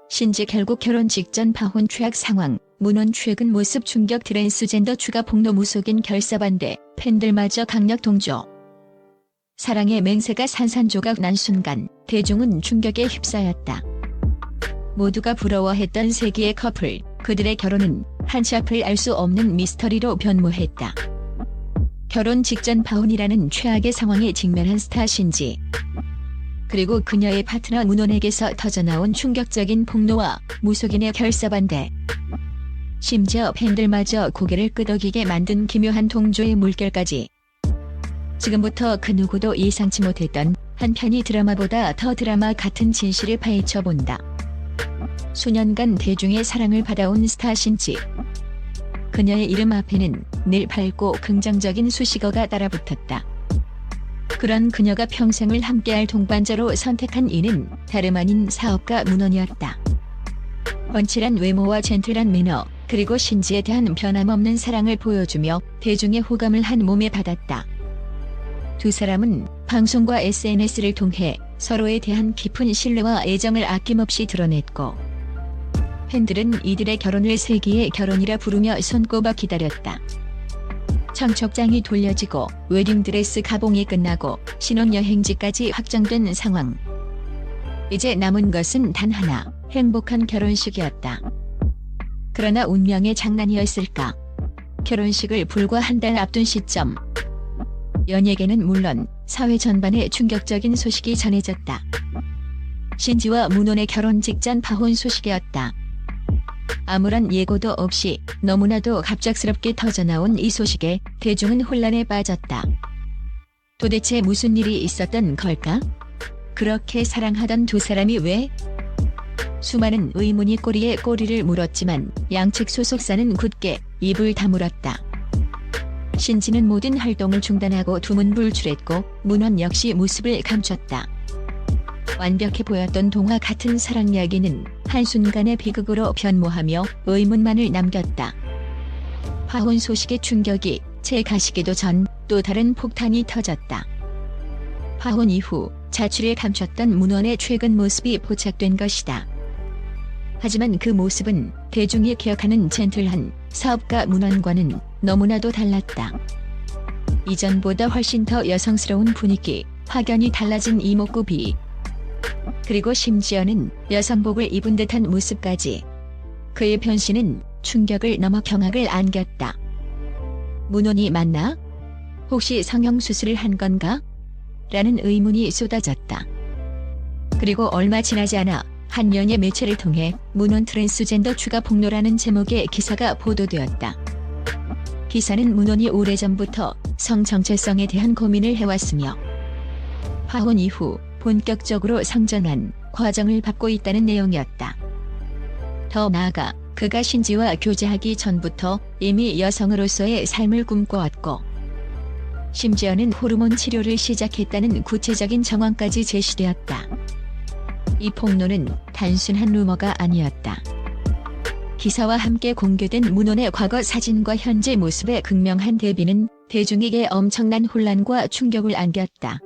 신지 결국 결혼 직전 파혼 최악 상황, 문원 최근 모습 충격 트랜스젠더 추가 폭로 무속인 결사반대, 팬들마저 강력 동조. 사랑의 맹세가 산산조각 난 순간, 대중은 충격에 휩싸였다. 모두가 부러워했던 세기의 커플, 그들의 결혼은 한치 앞을 알 수 없는 미스터리로 변모했다. 결혼 직전 파혼이라는 최악의 상황에 직면한 스타 신지. 그리고 그녀의 파트너 문원에게서 터져나온 충격적인 폭로와 무속인의 결사반대. 심지어 팬들마저 고개를 끄덕이게 만든 기묘한 동조의 물결까지. 지금부터 그 누구도 예상치 못했던 한편이 드라마보다 더 드라마 같은 진실을 파헤쳐본다. 수년간 대중의 사랑을 받아온 스타 신지. 그녀의 이름 앞에는 늘 밝고 긍정적인 수식어가 따라붙었다. 그런 그녀가 평생을 함께할 동반자로 선택한 이는 다름 아닌 사업가 문원이었다. 훤칠한 외모와 젠틀한 매너, 그리고 신지에 대한 변함없는 사랑을 보여주며 대중의 호감을 한 몸에 받았다. 두 사람은 방송과 SNS를 통해 서로에 대한 깊은 신뢰와 애정을 아낌없이 드러냈고, 팬들은 이들의 결혼을 세기의 결혼이라 부르며 손꼽아 기다렸다. 청첩장이 돌려지고 웨딩드레스 가봉이 끝나고 신혼여행지까지 확정된 상황. 이제 남은 것은 단 하나, 행복한 결혼식이었다. 그러나 운명의 장난이었을까? 결혼식을 불과 한 달 앞둔 시점. 연예계는 물론 사회 전반에 충격적인 소식이 전해졌다. 신지와 문원의 결혼 직전 파혼 소식이었다. 아무런 예고도 없이 너무나도 갑작스럽게 터져나온 이 소식에 대중은 혼란에 빠졌다. 도대체 무슨 일이 있었던 걸까? 그렇게 사랑하던 두 사람이 왜? 수많은 의문이 꼬리에 꼬리를 물었지만 양측 소속사는 굳게 입을 다물었다. 신지는 모든 활동을 중단하고 두문불출했고 문원 역시 모습을 감췄다. 완벽해 보였던 동화 같은 사랑 이야기는 한순간에 비극으로 변모하며 의문만을 남겼다. 파혼 소식의 충격이 채 가시기도 전 또 다른 폭탄이 터졌다. 파혼 이후 자취를 감췄던 문원의 최근 모습이 포착된 것이다. 하지만 그 모습은 대중이 기억하는 젠틀한 사업가 문원과는 너무나도 달랐다. 이전보다 훨씬 더 여성스러운 분위기, 확연히 달라진 이목구비. 그리고 심지어는 여성복을 입은 듯한 모습까지. 그의 변신은 충격을 넘어 경악을 안겼다. 문원이 맞나? 혹시 성형수술을 한 건가? 라는 의문이 쏟아졌다. 그리고 얼마 지나지 않아 한 연예 매체를 통해 문원 트랜스젠더 추가 폭로라는 제목의 기사가 보도되었다. 기사는 문원이 오래전부터 성 정체성에 대한 고민을 해왔으며 파혼 이후 본격적으로 성전환 과정을 밟고 있다는 내용이었다. 더 나아가 그가 신지와 교제하기 전부터 이미 여성으로서의 삶을 꿈꿔왔고 심지어는 호르몬 치료를 시작했다는 구체적인 정황까지 제시되었다. 이 폭로는 단순한 루머가 아니었다. 기사와 함께 공개된 문원의 과거 사진과 현재 모습의 극명한 대비는 대중에게 엄청난 혼란과 충격을 안겼다.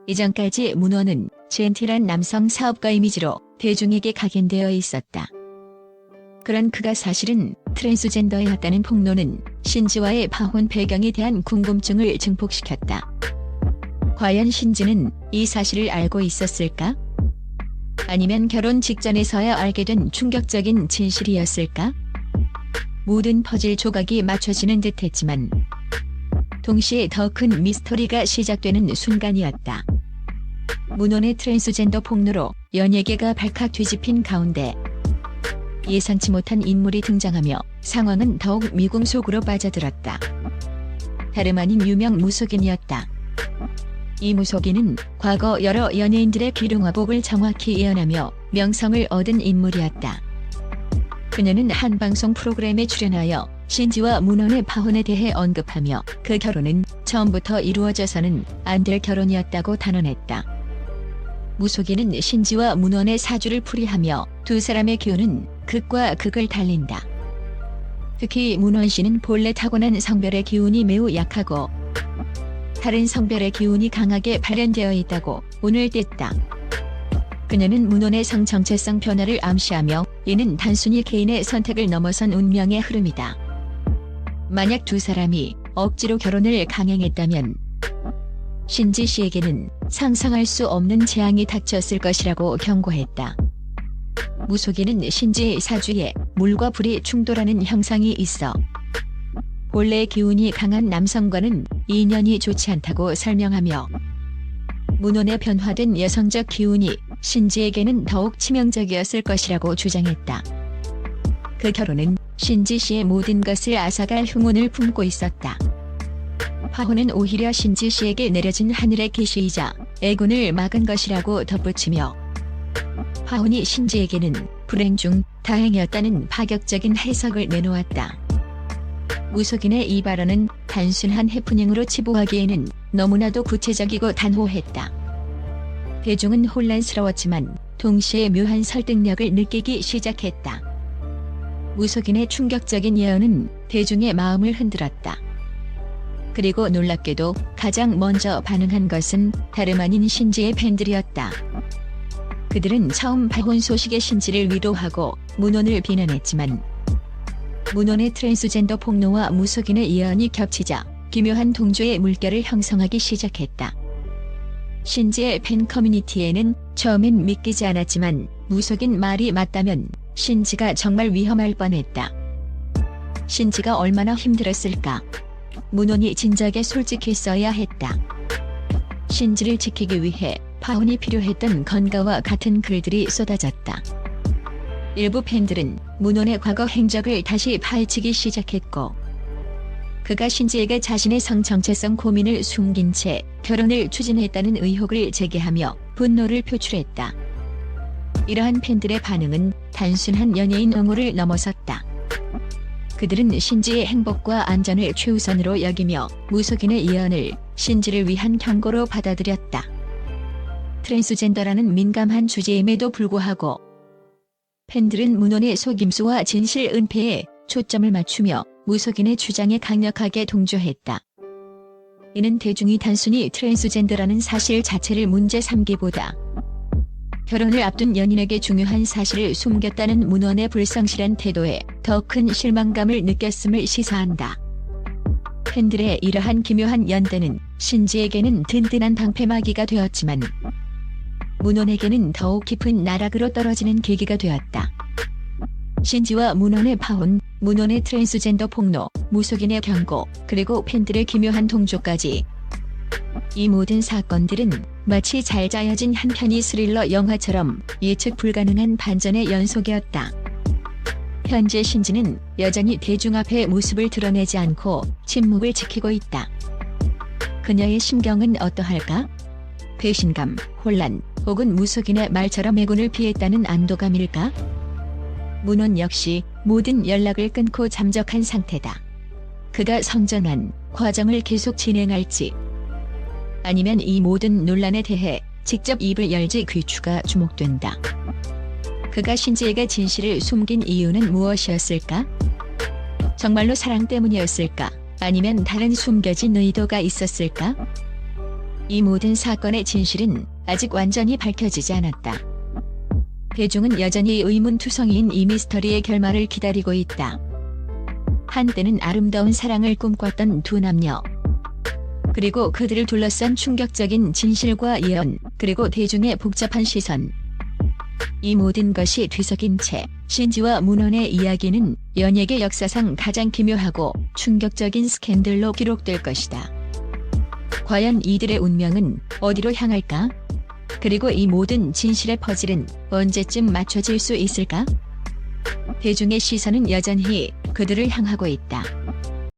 이전까지 문원은 젠틀한 남성 사업가 이미지로 대중에게 각인되어 있었다. 그런 그가 사실은 트랜스젠더였다는 폭로는 신지와의 파혼 배경에 대한 궁금증을 증폭시켰다. 과연 신지는 이 사실을 알고 있었을까? 아니면 결혼 직전에서야 알게 된 충격적인 진실이었을까? 모든 퍼즐 조각이 맞춰지는 듯했지만 동시에 더 큰 미스터리가 시작되는 순간이었다. 문원의 트랜스젠더 폭로로 연예계가 발칵 뒤집힌 가운데 예상치 못한 인물이 등장하며 상황은 더욱 미궁 속으로 빠져들었다. 다름 아닌 유명 무속인이었다. 이 무속인은 과거 여러 연예인들의 기룡화복을 정확히 예언하며 명성을 얻은 인물이었다. 그녀는 한 방송 프로그램에 출연하여 신지와 문원의 파혼에 대해 언급하며 그 결혼은 처음부터 이루어져서는 안 될 결혼이었다고 단언했다. 무속인은 신지와 문원의 사주를 풀이하며 두 사람의 기운은 극과 극을 달린다. 특히 문원 씨는 본래 타고난 성별의 기운이 매우 약하고 다른 성별의 기운이 강하게 발현되어 있다고 운을 뗐다. 그녀는 문혼의 성 정체성 변화를 암시하며 이는 단순히 개인의 선택을 넘어선 운명의 흐름이다. 만약 두 사람이 억지로 결혼을 강행했다면 신지 씨에게는 상상할 수 없는 재앙이 닥쳤을 것이라고 경고했다. 무속인은 신지의 사주에 물과 불이 충돌하는 형상이 있어 본래의 기운이 강한 남성과는 인연이 좋지 않다고 설명하며 문혼의 변화된 여성적 기운이 신지에게는 더욱 치명적이었을 것이라고 주장했다. 그 결혼은 신지 씨의 모든 것을 앗아갈 흉운을 품고 있었다. 파혼은 오히려 신지 씨에게 내려진 하늘의 계시이자 애군을 막은 것이라고 덧붙이며 파혼이 신지에게는 불행 중 다행이었다는 파격적인 해석을 내놓았다. 무속인의 이 발언은 단순한 해프닝으로 치부하기에는 너무나도 구체적이고 단호했다. 대중은 혼란스러웠지만 동시에 묘한 설득력을 느끼기 시작했다. 무속인의 충격적인 예언은 대중의 마음을 흔들었다. 그리고 놀랍게도 가장 먼저 반응한 것은 다름 아닌 신지의 팬들이었다. 그들은 처음 파혼 소식의 신지를 위로하고 문혼을 비난했지만 문혼의 트랜스젠더 폭로와 무속인의 예언이 겹치자 기묘한 동조의 물결을 형성하기 시작했다. 신지의 팬 커뮤니티에는 처음엔 믿기지 않았지만 무속인 말이 맞다면 신지가 정말 위험할 뻔했다. 신지가 얼마나 힘들었을까? 문혼이 진작에 솔직했어야 했다. 신지를 지키기 위해 파혼이 필요했던 건가와 같은 글들이 쏟아졌다. 일부 팬들은 문혼의 과거 행적을 다시 파헤치기 시작했고 그가 신지에게 자신의 성 정체성 고민을 숨긴 채 결혼을 추진했다는 의혹을 제기하며 분노를 표출했다. 이러한 팬들의 반응은 단순한 연예인 옹호를 넘어섰다. 그들은 신지의 행복과 안전을 최우선으로 여기며 무속인의 예언을 신지를 위한 경고로 받아들였다. 트랜스젠더라는 민감한 주제임에도 불구하고 팬들은 문혼의 속임수와 진실 은폐에 초점을 맞추며 무속인의 주장에 강력하게 동조했다. 이는 대중이 단순히 트랜스젠더라는 사실 자체를 문제 삼기보다 결혼을 앞둔 연인에게 중요한 사실을 숨겼다는 문혼의 불성실한 태도에 더 큰 실망감을 느꼈음을 시사한다. 팬들의 이러한 기묘한 연대는 신지에게는 든든한 방패막이가 되었지만 문혼에게는 더욱 깊은 나락으로 떨어지는 계기가 되었다. 신지와 문혼의 파혼, 문혼의 트랜스젠더 폭로, 무속인의 경고, 그리고 팬들의 기묘한 동조까지 이 모든 사건들은 마치 잘 짜여진 한 편의 스릴러 영화처럼 예측 불가능한 반전의 연속이었다. 현재 신지는 여전히 대중 앞에 모습을 드러내지 않고 침묵을 지키고 있다. 그녀의 심경은 어떠할까? 배신감, 혼란, 혹은 무속인의 말처럼 애군을 피했다는 안도감일까? 문혼 역시 모든 연락을 끊고 잠적한 상태다. 그가 성전환 과정을 계속 진행할지 아니면 이 모든 논란에 대해 직접 입을 열지 귀추가 주목된다. 그가 신지에게 진실을 숨긴 이유는 무엇이었을까? 정말로 사랑 때문이었을까? 아니면 다른 숨겨진 의도가 있었을까? 이 모든 사건의 진실은 아직 완전히 밝혀지지 않았다. 대중은 여전히 의문투성이인 이 미스터리의 결말을 기다리고 있다. 한때는 아름다운 사랑을 꿈꿨던 두 남녀. 그리고 그들을 둘러싼 충격적인 진실과 예언, 그리고 대중의 복잡한 시선. 이 모든 것이 뒤섞인 채 신지와 문혼의 이야기는 연예계 역사상 가장 기묘하고 충격적인 스캔들로 기록될 것이다. 과연 이들의 운명은 어디로 향할까? 그리고 이 모든 진실의 퍼즐은 언제쯤 맞춰질 수 있을까? 대중의 시선은 여전히 그들을 향하고 있다.